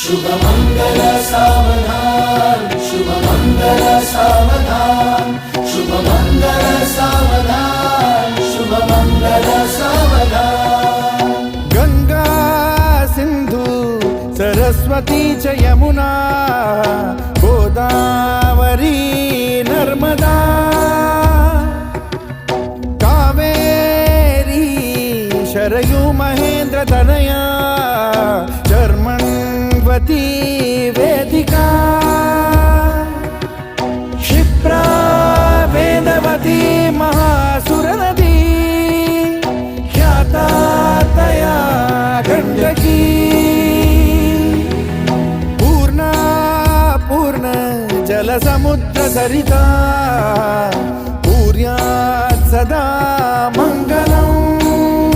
शुभ मंगल सावधान, शुभ मंगल सावधान, शुभ मंगल सावधान, शुभ मंगल सावधान। गंगा सिंधु सरस्वती च यमुना गोदावरी नर्मदा कावेरी शरयू महेंद्र तनया चर्मण्वती वेदिका क्षिप्रा वेदवती महासुर नदी ख्याता तया गण्डकी पूर्णा पूर्ण जल समुद्र सरिता पूर्यात् सदा